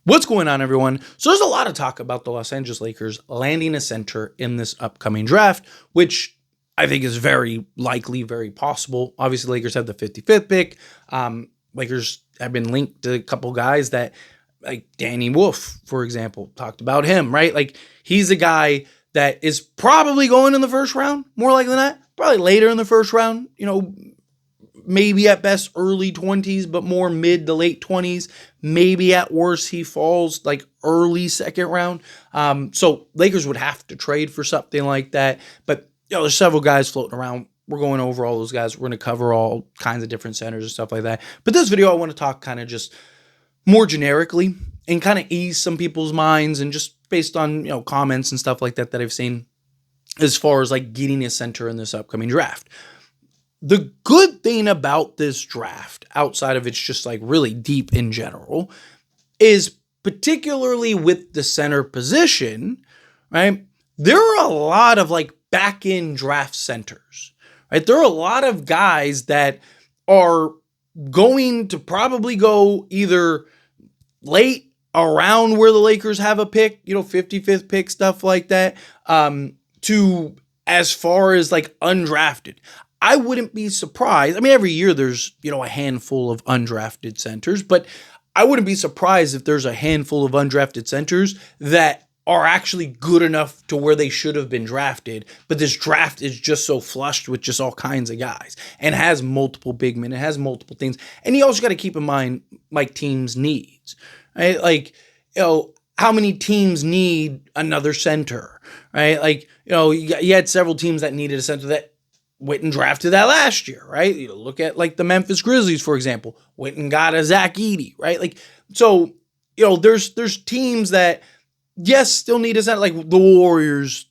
What's going on, everyone? So there's a lot of talk about the Los Angeles Lakers landing a center in this upcoming draft, which I think is very likely, very possible. Obviously, Lakers have the 55th pick. Lakers have been linked to a couple guys that, like Danny Wolf, for example, talked about him, right? Like, he's a guy that is probably going in the first round, more likely than not, probably later in the first round, maybe at best early 20s, but more mid to late 20s. Maybe at worst he falls like early second round. So Lakers would have to trade for something like that. But there's several guys floating around. We're going over all those guys. We're going to cover all kinds of different centers and stuff like that. But this video, I want to talk kind of just more generically and kind of ease some people's minds, and just based on comments and stuff like that I've seen as far as like getting a center in this upcoming draft. The good thing about this draft, outside of it's just like really deep in general, is particularly with the center position, right? There are a lot of like back-end draft centers, right? There are a lot of guys that are going to probably go either late around where the Lakers have a pick, 55th pick, stuff like that, to as far as like undrafted. I wouldn't be surprised. I mean, every year there's, a handful of undrafted centers, but I wouldn't be surprised if there's a handful of undrafted centers that are actually good enough to where they should have been drafted. But this draft is just so flushed with just all kinds of guys and has multiple big men. It has multiple things. And you also got to keep in mind, like, teams' needs, right? Like, how many teams need another center, right? Like, you had several teams that needed a center that went and drafted that last year, right? Look at like the Memphis Grizzlies, for example, went and got a Zach Edey, right? Like, so, there's teams that, yes, still need a center. Like the Warriors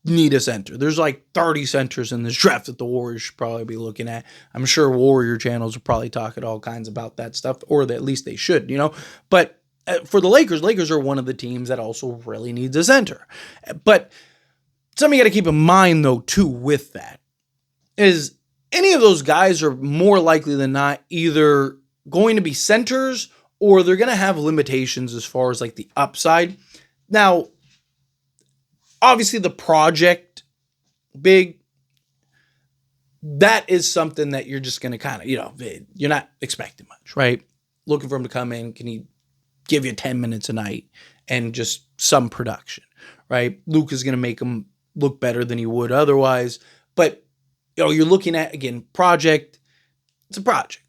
need a center. There's like 30 centers in this draft that the Warriors should probably be looking at. I'm sure Warrior channels are probably talking all kinds about that stuff, or at least they should, But for the Lakers are one of the teams that also really needs a center. But something you got to keep in mind, though, too, with that, is any of those guys are more likely than not either going to be centers or they're going to have limitations as far as like the upside. Now, obviously the project big, that is something that you're just going to kind of, you're not expecting much, right? Looking for him to come in. Can he give you 10 minutes a night and just some production, right? Luke is going to make him look better than he would otherwise. But you're looking at, again, project. It's a project.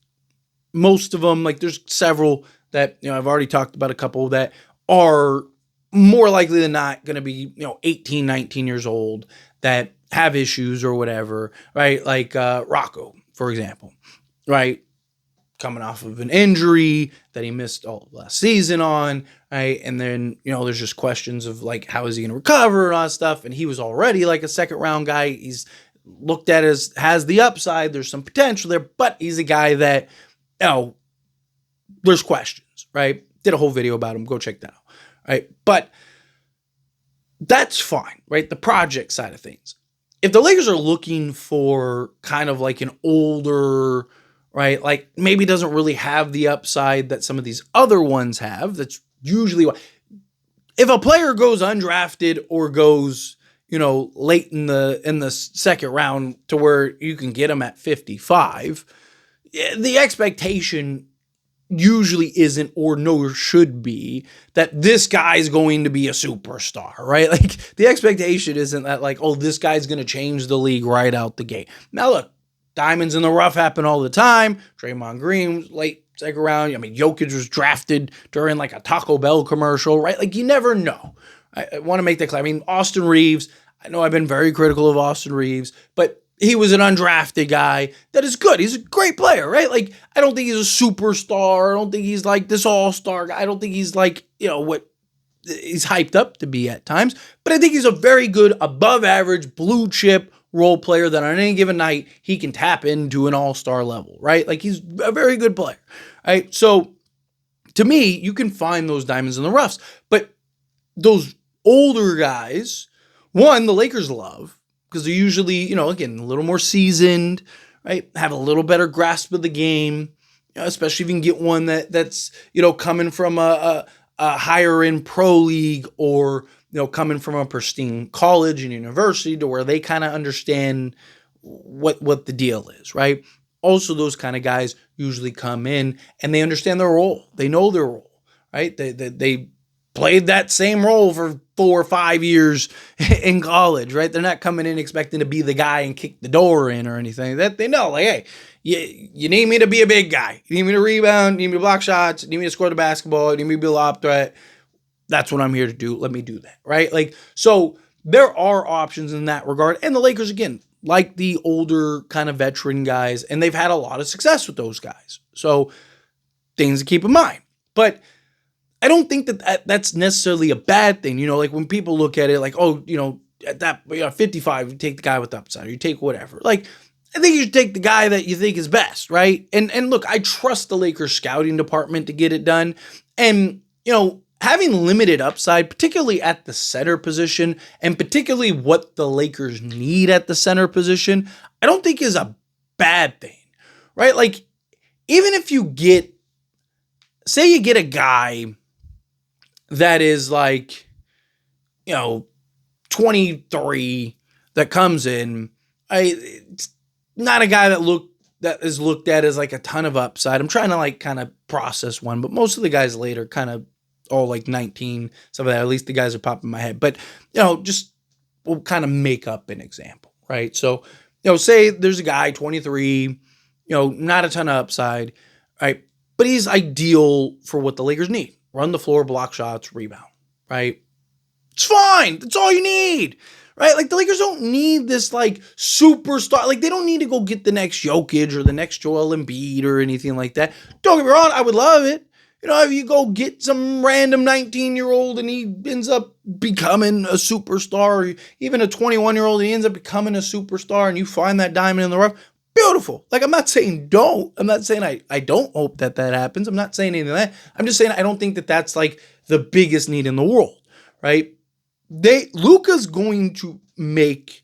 Most of them, like there's several that, I've already talked about a couple that are more likely than not going to be, 18, 19 years old that have issues or whatever, right? Like Rocco, for example, right? Coming off of an injury that he missed all of last season on, right? And then, there's just questions of like, how is he going to recover and all that stuff? And he was already like a second round guy. He's looked at as has the upside. There's some potential there, but he's a guy that, there's questions, right? Did a whole video about him. Go check that out, right? But that's fine, right? The project side of things. If the Lakers are looking for kind of like an older, right, like maybe doesn't really have the upside that some of these other ones have, that's usually what, if a player goes undrafted or goes, late in the second round to where you can get him at 55, the expectation usually isn't, or nor should be, that this guy's going to be a superstar, right? Like the expectation isn't that like, oh, this guy's going to change the league right out the gate. Now look, diamonds in the rough happen all the time. Draymond Green was late second round. I mean, Jokic was drafted during like a Taco Bell commercial, right? Like you never know. I want to make that clear. I mean, Austin Reeves, I know I've been very critical of Austin Reeves, but he was an undrafted guy that is good. He's a great player, right? Like, I don't think he's a superstar. I don't think he's like this all-star guy. I don't think he's like, what he's hyped up to be at times. But I think he's a very good, above-average, blue-chip role player that on any given night, he can tap into an all-star level, right? Like, he's a very good player, right? So, to me, you can find those diamonds in the roughs. But those older guys, one, the Lakers love, because they're usually, again, a little more seasoned, right? Have a little better grasp of the game, especially if you can get one that's, coming from a higher end pro league, or coming from a pristine college and university to where they kind of understand what the deal is, right? Also, those kind of guys usually come in and they understand their role. They know their role, right? They played that same role for 4 or 5 years in college, right? They're not coming in expecting to be the guy and kick the door in or anything. That they know, like, hey, you need me to be a big guy. You need me to rebound. You need me to block shots. You need me to score the basketball. You need me to be a lob threat. That's what I'm here to do. Let me do that, right? Like, so there are options in that regard. And the Lakers, again, like the older kind of veteran guys, and they've had a lot of success with those guys. So things to keep in mind. But I don't think that's necessarily a bad thing. Like when people look at it like, oh, at that 55, you take the guy with the upside, or you take whatever. Like, I think you should take the guy that you think is best, right? And look, I trust the Lakers scouting department to get it done. And, having limited upside, particularly at the center position, and particularly what the Lakers need at the center position, I don't think is a bad thing, right? Like, even if you say you get a guy that is like, 23 that comes in, it's not a guy that is looked at as like a ton of upside. I'm trying to like kind of process one, but most of the guys later kind of all like 19, some of that, at least the guys are popping in my head. But, just we'll kind of make up an example, right? So, say there's a guy, 23, not a ton of upside, right? But he's ideal for what the Lakers need. Run the floor, block shots, rebound, right? It's fine. That's all you need, right? Like, the Lakers don't need this like superstar. Like, they don't need to go get the next Jokic or the next Joel Embiid or anything like that. Don't get me wrong, I would love it. If you go get some random 19-year-old and he ends up becoming a superstar, or even a 21-year-old and he ends up becoming a superstar, and you find that diamond in the rough, beautiful. Like, I'm not saying don't. I'm not saying I don't hope that happens. I'm not saying anything like that. I'm just saying I don't think that that's like the biggest need in the world, right? Luka's going to make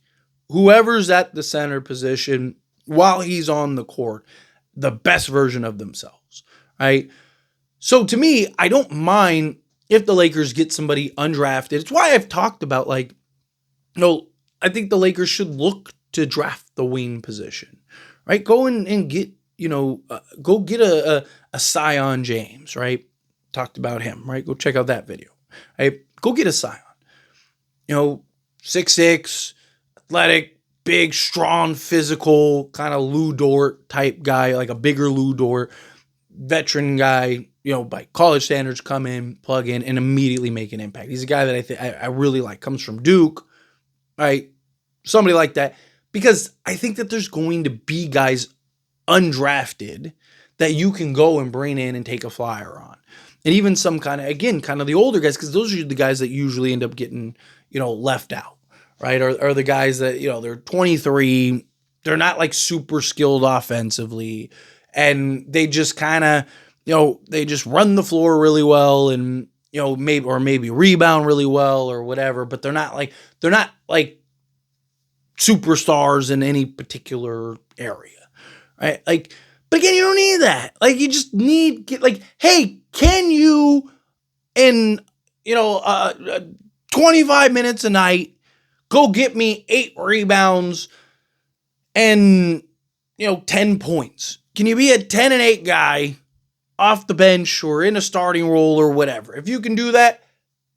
whoever's at the center position while he's on the court the best version of themselves, right? So to me, I don't mind if the Lakers get somebody undrafted. It's why I've talked about I think the Lakers should look to draft the wing position, right? Go and get, go get a Zion James, right? Talked about him, right? Go check out that video, right? Go get a Zion, 6'6", athletic, big, strong, physical, kind of Lou Dort type guy, like a bigger Lou Dort, veteran guy, by college standards, come in, plug in, and immediately make an impact. He's a guy that I really like, comes from Duke, right? Somebody like that, because I think that there's going to be guys undrafted that you can go and bring in and take a flyer on. And even some kind of the older guys, because those are the guys that usually end up getting, left out, right? Are the guys that, they're 23, they're not like super skilled offensively, and they just kind of, they just run the floor really well, and maybe rebound really well or whatever, but they're not like superstars in any particular area, right? Like, but again, you don't need that. Like, you just need hey, can you in 25 minutes a night go get me 8 rebounds and 10 points? Can you be a 10 and 8 guy off the bench or in a starting role or whatever? If you can do that,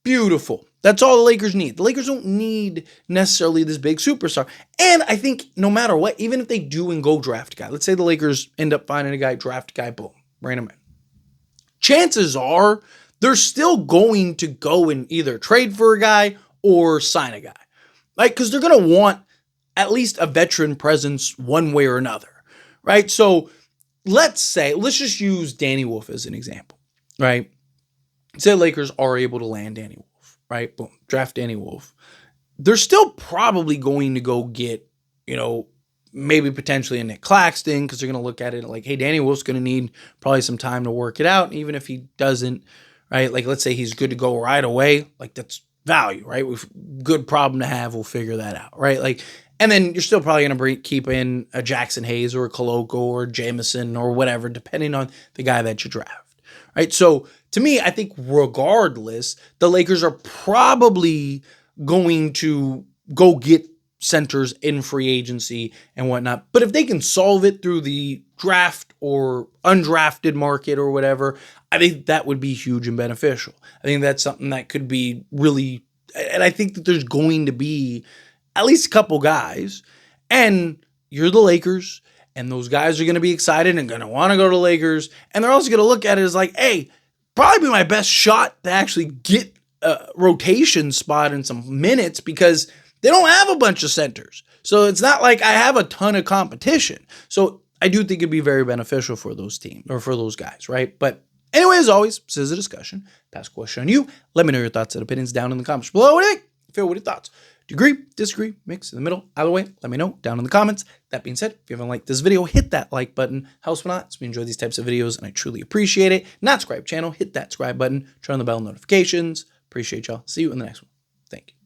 beautiful. That's all the Lakers need. The Lakers don't need necessarily this big superstar. And I think no matter what, even if they do and go draft a guy, let's say the Lakers end up finding a guy, draft a guy, boom, bring him in. Chances are they're still going to go and either trade for a guy or sign a guy, right? Because they're going to want at least a veteran presence one way or another, right? So let's just use Danny Wolf as an example, right? Say Lakers are able to land Danny Wolf, right? Boom, draft Danny Wolf. They're still probably going to go get, maybe potentially a Nick Claxton, because they're going to look at it like, hey, Danny Wolf's going to need probably some time to work it out. And even if he doesn't, right? Like, let's say he's good to go right away. Like, that's value, right? Good problem to have. We'll figure that out, right? Like, and then you're still probably going to keep in a Jackson Hayes or a Koloko or Jameson or whatever, depending on the guy that you draft, right? So to me, I think regardless, the Lakers are probably going to go get centers in free agency and whatnot. But if they can solve it through the draft or undrafted market or whatever, I think that would be huge and beneficial. I think that's something that could be really, and I think that there's going to be at least a couple guys, and you're the Lakers, and those guys are going to be excited and going to want to go to Lakers, and they're also going to look at it as like, hey, probably my best shot to actually get a rotation spot in some minutes because they don't have a bunch of centers. So it's not like I have a ton of competition. So I do think it'd be very beneficial for those teams or for those guys, right? But anyway, as always, this is a discussion. Pass a question on you. Let me know your thoughts and opinions down in the comments below. What do you think? Phil, what are your thoughts? Do you agree, disagree, mix in the middle? Either way, let me know down in the comments. That being said, if you haven't liked this video, hit that like button. Helps me a lot. So we enjoy these types of videos, and I truly appreciate it. Not subscribe channel, hit that subscribe button. Turn on the bell notifications. Appreciate y'all. See you in the next one. Thank you.